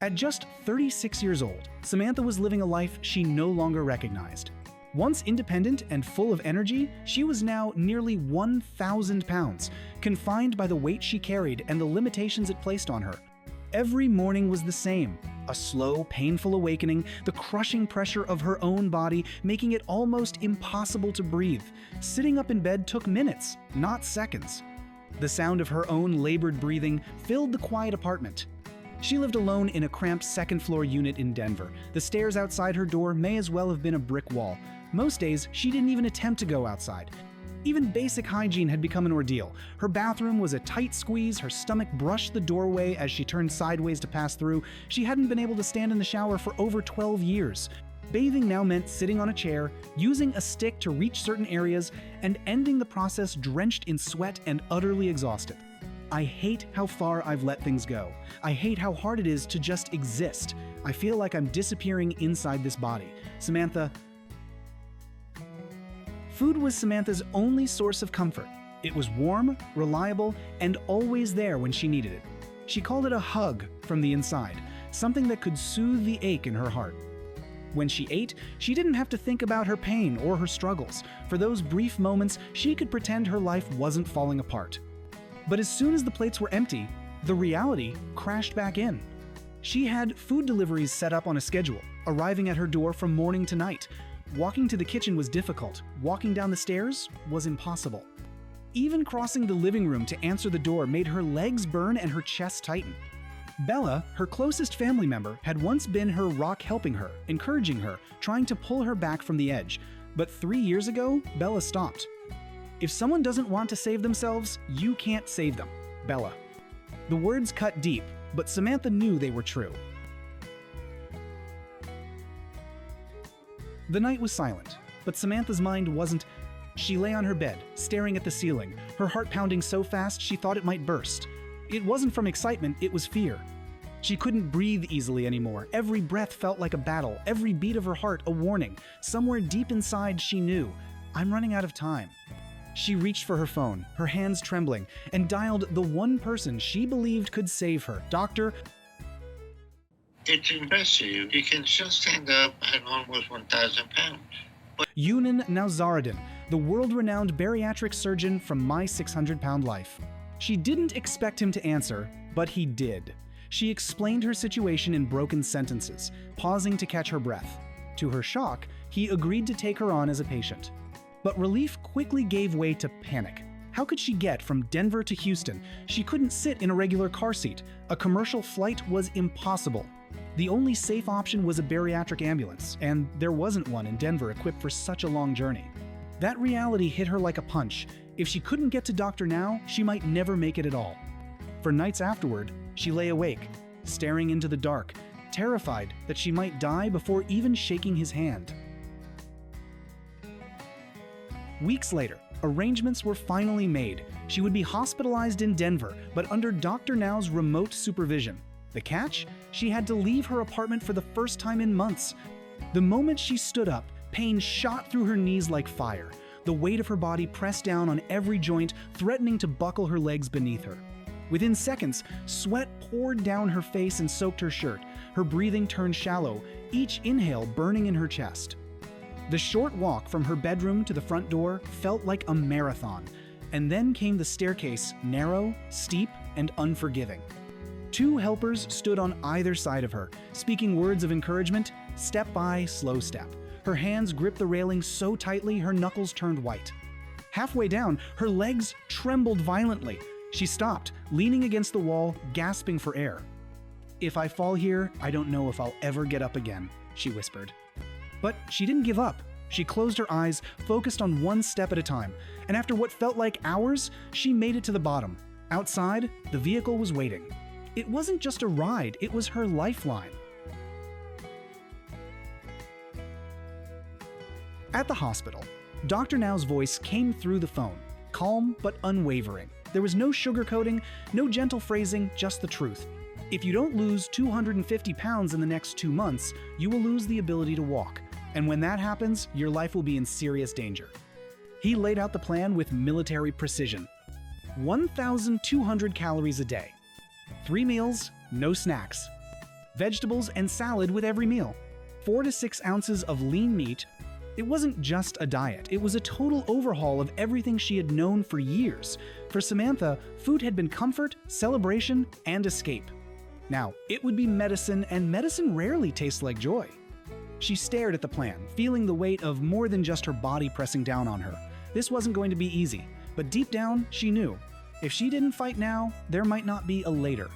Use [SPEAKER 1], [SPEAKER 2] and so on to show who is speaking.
[SPEAKER 1] At just 36 years old, Samantha was living a life she no longer recognized. Once independent and full of energy, she was now nearly 1,000 pounds, confined by the weight she carried and the limitations it placed on her. Every morning was the same, a slow, painful awakening, the crushing pressure of her own body making it almost impossible to breathe. Sitting up in bed took minutes, not seconds. The sound of her own labored breathing filled the quiet apartment. She lived alone in a cramped second-floor unit in Denver. The stairs outside her door may as well have been a brick wall. Most days, she didn't even attempt to go outside. Even basic hygiene had become an ordeal. Her bathroom was a tight squeeze, her stomach brushed the doorway as she turned sideways to pass through. She hadn't been able to stand in the shower for over 12 years. Bathing now meant sitting on a chair, using a stick to reach certain areas, and ending the process drenched in sweat and utterly exhausted. I hate how far I've let things go. I hate how hard it is to just exist. I feel like I'm disappearing inside this body. Samantha. Food was Samantha's only source of comfort. It was warm, reliable, and always there when she needed it. She called it a hug from the inside, something that could soothe the ache in her heart. When she ate, she didn't have to think about her pain or her struggles. For those brief moments, she could pretend her life wasn't falling apart. But as soon as the plates were empty, the reality crashed back in. She had food deliveries set up on a schedule, arriving at her door from morning to night. Walking to the kitchen was difficult. Walking down the stairs was impossible. Even crossing the living room to answer the door made her legs burn and her chest tighten. Bella, her closest family member, had once been her rock, helping her, encouraging her, trying to pull her back from the edge. But 3 years ago, Bella stopped. If someone doesn't want to save themselves, you can't save them. Bella. The words cut deep, but Samantha knew they were true. The night was silent, but Samantha's mind wasn't. She lay on her bed, staring at the ceiling, her heart pounding so fast she thought it might burst. It wasn't from excitement, it was fear. She couldn't breathe easily anymore. Every breath felt like a battle, every beat of her heart a warning. Somewhere deep inside she knew, I'm running out of time. She reached for her phone, her hands trembling, and dialed the one person she believed could save her, Dr.
[SPEAKER 2] It's impressive. You can still stand up at almost 1,000 pounds.
[SPEAKER 1] Yunan Nauzaradin, the world-renowned bariatric surgeon from My 600-Pound Life. She didn't expect him to answer, but he did. She explained her situation in broken sentences, pausing to catch her breath. To her shock, he agreed to take her on as a patient. But relief quickly gave way to panic. How could she get from Denver to Houston? She couldn't sit in a regular car seat. A commercial flight was impossible. The only safe option was a bariatric ambulance, and there wasn't one in Denver equipped for such a long journey. That reality hit her like a punch. If she couldn't get to Dr. Now, she might never make it at all. For nights afterward, she lay awake, staring into the dark, terrified that she might die before even shaking his hand. Weeks later, arrangements were finally made. She would be hospitalized in Denver, but under Dr. Now's remote supervision. The catch? She had to leave her apartment for the first time in months. The moment she stood up, pain shot through her knees like fire. The weight of her body pressed down on every joint, threatening to buckle her legs beneath her. Within seconds, sweat poured down her face and soaked her shirt. Her breathing turned shallow, each inhale burning in her chest. The short walk from her bedroom to the front door felt like a marathon. And then came the staircase, narrow, steep, and unforgiving. 2 helpers stood on either side of her, speaking words of encouragement, step by, slow step. Her hands gripped the railing so tightly her knuckles turned white. Halfway down, her legs trembled violently. She stopped, leaning against the wall, gasping for air. If I fall here, I don't know if I'll ever get up again, she whispered. But she didn't give up. She closed her eyes, focused on one step at a time, and after what felt like hours, she made it to the bottom. Outside, the vehicle was waiting. It wasn't just a ride, it was her lifeline. At the hospital, Dr. Now's voice came through the phone, calm but unwavering. There was no sugarcoating, no gentle phrasing, just the truth. If you don't lose 250 pounds in the next 2 months, you will lose the ability to walk. And when that happens, your life will be in serious danger. He laid out the plan with military precision. 1,200 calories a day. 3 meals, no snacks. vegetables, and salad with every meal. 4 to 6 ounces of lean meat. It wasn't just a diet, it was a total overhaul of everything she had known for years. For Samantha, food had been comfort, celebration, and escape. Now, it would be medicine, and medicine rarely tastes like joy. She stared at the plan, feeling the weight of more than just her body pressing down on her. This wasn't going to be easy, but deep down, she knew. If she didn't fight now, there might not be a later.